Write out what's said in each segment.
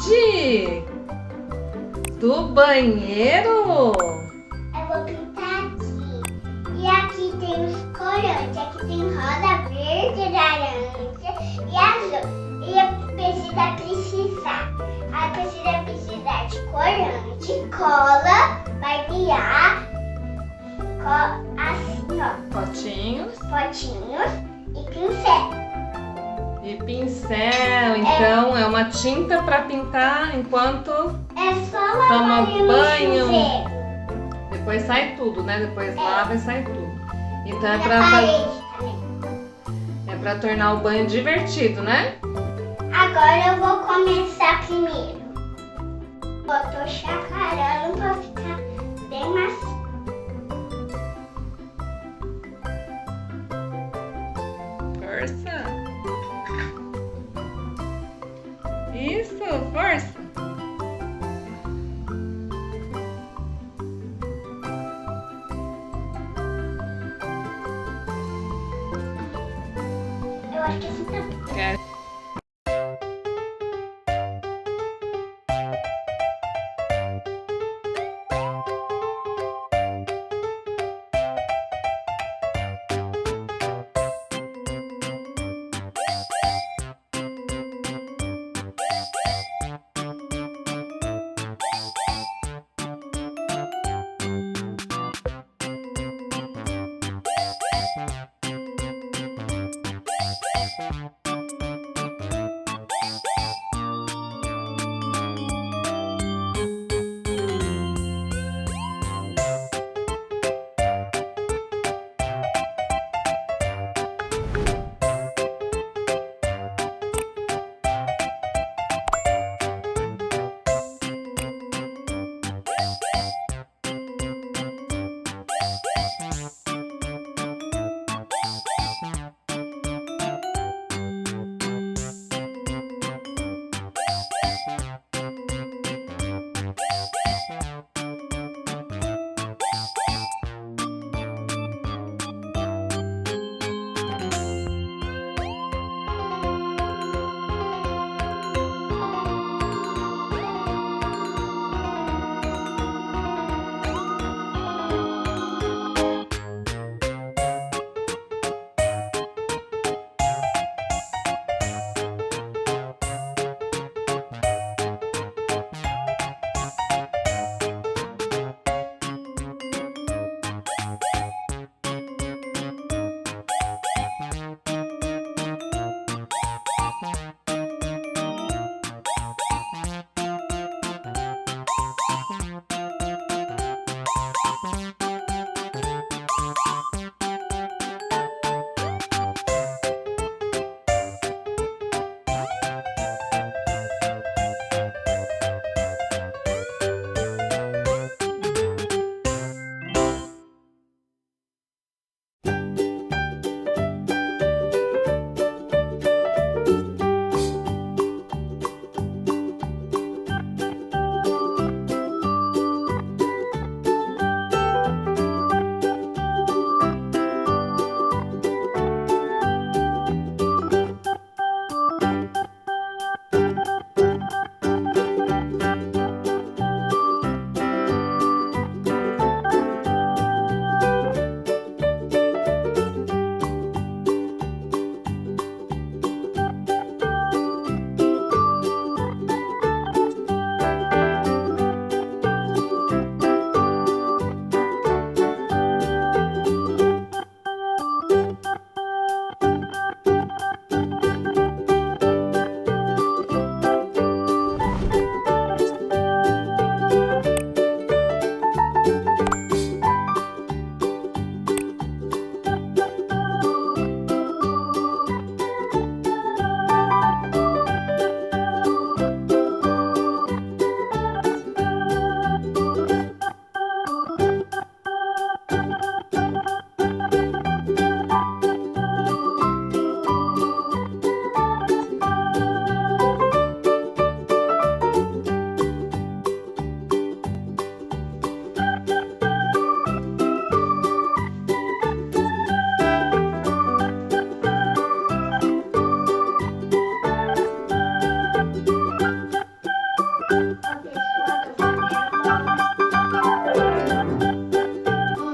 Didi? Do banheiro? Eu vou pintar aqui. E aqui tem os corantes. Aqui tem rosa verde, laranja e azul. E precisar. Aí precisar de corante, cola, barbear, assim ó. Potinhos. Potinhos e pincel. E pincel, então é uma tinta para pintar enquanto É só toma lavar no banho. chuveiro. Depois sai tudo, né? Depois lava e sai tudo. Então é Na para parede também. tornar o banho divertido, né? Agora eu vou começar primeiro. Eu tô chacarando pra ficar bem macio. Força. Isso, força. Eu acho que assim tá bom. Quer?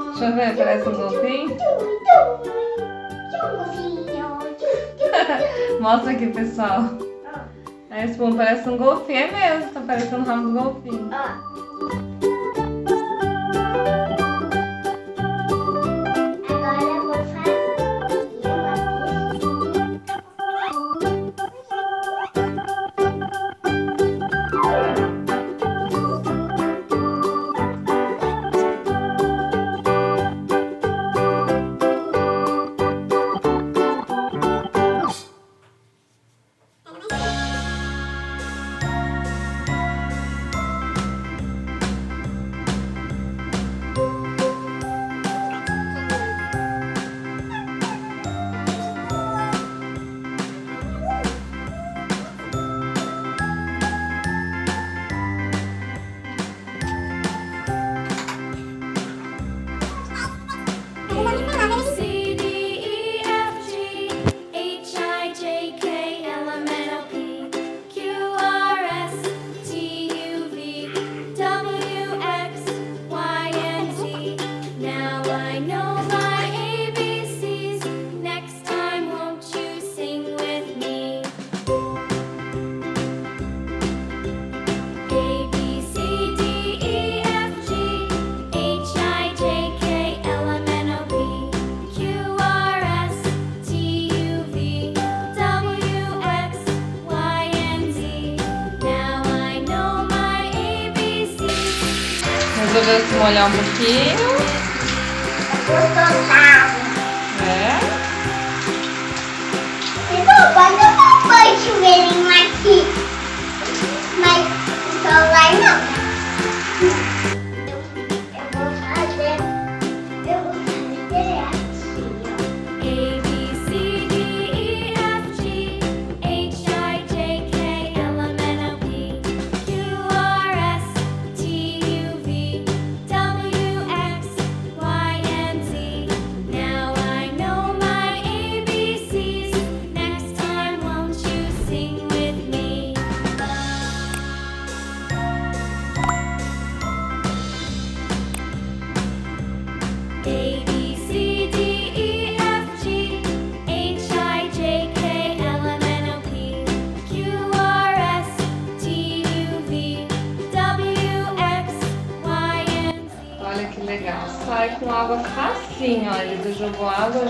Deixa eu ver, parece um golfinho. Mostra aqui, pessoal. A espuma parece um golfinho, é mesmo, tá parecendo o rabo do golfinho. Agora eu vou fazer Resolveu se molhar um pouquinho. É? Quando eu não vou chuveirinho aqui, mas o celular não. Eu vou fazer assim, ó. A, B, C, D, E, F, G, H, I, J, K, L, M, N, O, P, Q, R, S, T, U, V, W, X, Y, and Z. Now I know my ABCs. Next time, won't you sing with me? A, B, C, D, E, F, G, H, I, J, K, L, M, N, O, P, Q, R, S, T, U, V, W, X, Y, and Z. Olha que legal. Sai com água facinho, ó. Ele jogou água,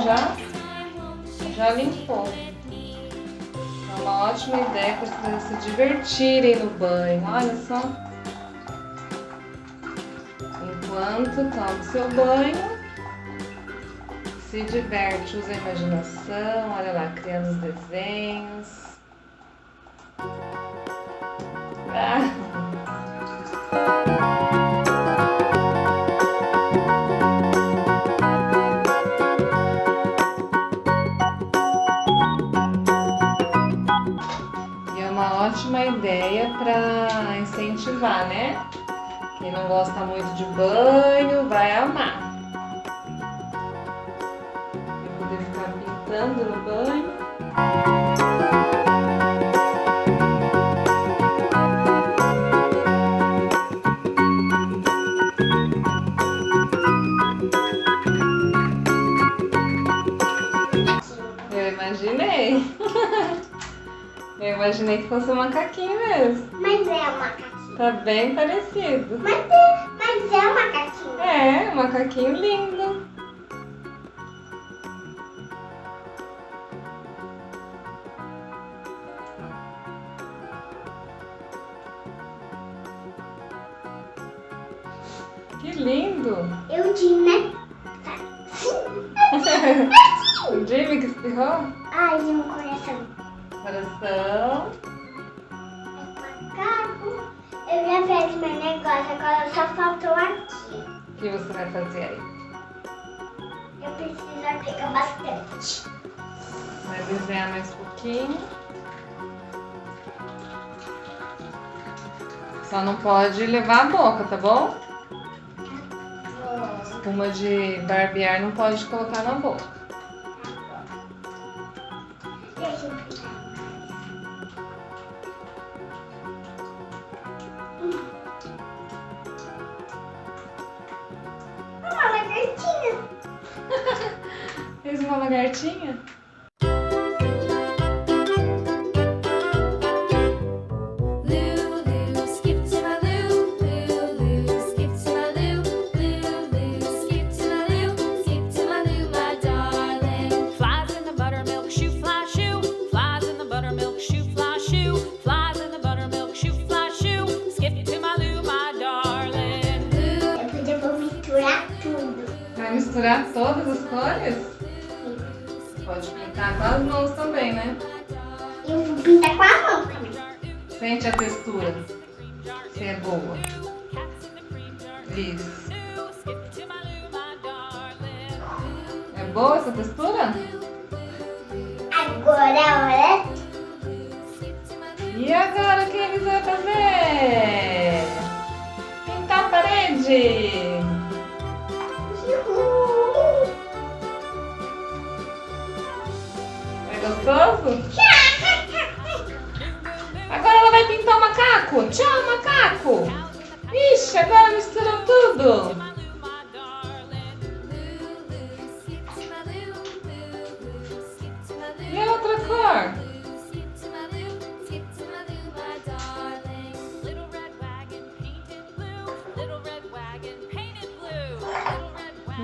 já limpou. É uma ótima ideia para as crianças se divertirem no banho. Olha só. Enquanto toma o seu banho, se diverte, usa a imaginação. Olha lá, criando os desenhos. E é uma ótima ideia para incentivar, né? Quem não gosta muito de banho vai amar. Vai poder ficar pintando no banho. Eu imaginei. Eu imaginei que fosse um macaquinho mesmo. Mas é um macaquinho. Tá bem parecido. Mas é um macaquinho. É, um macaquinho lindo. Que lindo. Eu disse, né? O Jimmy que espirrou? Ai, um coração. Coração. Macaco. Eu já fiz meu negócio, agora só faltou aqui. O que você vai fazer aí? Eu preciso aplicar bastante. Vai desenhar mais um pouquinho. Só não pode levar a boca, tá bom? Espuma de barbear não pode colocar na boca. Deixa eu pintar. a lagartinha? Lulu, skip to my loo. Lulu, skip to my loo. Lulu, skip to my loo. Skip to my loo, my darling. Flies in the buttermilk shoe, fly shoe. Flies in the buttermilk shoe, fly shoe. Flies in the buttermilk shoe, fly shoe. Skip to my loo, my darling. Eu vou misturar tudo. Vai misturar todas as cores? Pode pintar com as mãos também, né? Eu vou pintar com a mão também. Sente a textura. Se é boa. Isso. É boa essa textura? Agora é hora. E agora o que eles vão fazer? Pintar a parede. É gostoso? Agora ela vai pintar o macaco. Tchau, macaco. Ixi, agora misturou tudo. E a outra cor?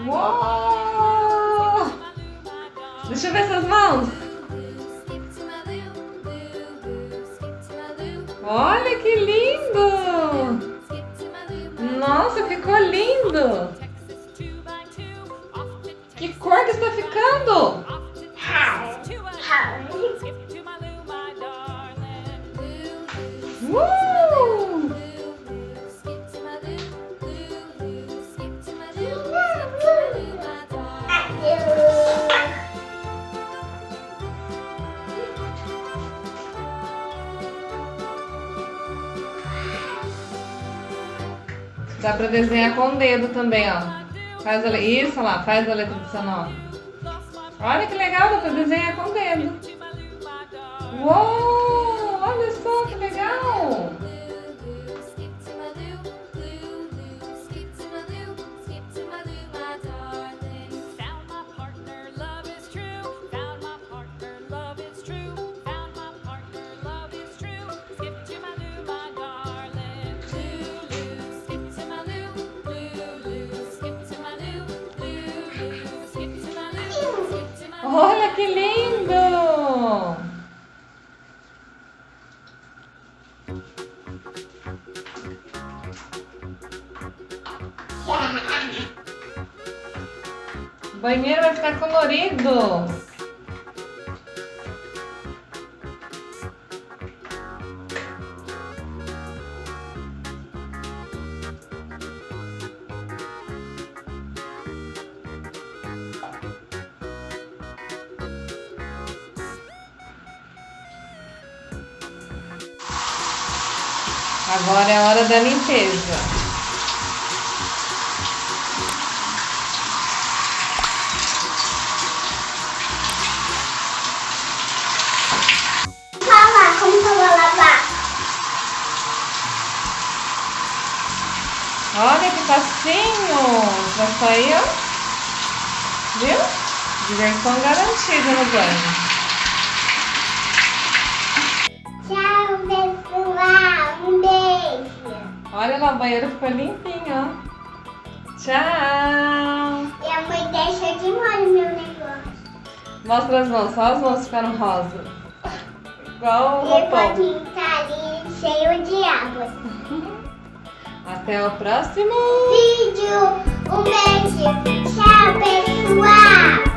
Uou! Deixa eu ver essas mãos. Olha que lindo! Nossa, ficou lindo! Que cor que está ficando? Dá pra desenhar com o dedo também, ó. Faz a letra. Isso, olha lá, faz a letra do seu nome. Olha que legal, dá pra desenhar com o dedo. Uou! Olha só que legal! Olha que lindo! O banheiro vai ficar colorido. Agora é a hora da limpeza. Fala, como que eu vou lavar? Olha que facinho! Já saiu? Viu? Diversão garantida no banho. Tchau, pessoal. Um beijo. Olha lá, o banheiro ficou limpinho, ó. Tchau! E a mãe deixa de molho meu negócio. Mostra as mãos, só as mãos ficaram rosa. Igual o E roupão. pode estar ali cheio de água. Até o próximo Vídeo. Um beijo. Tchau, pessoal.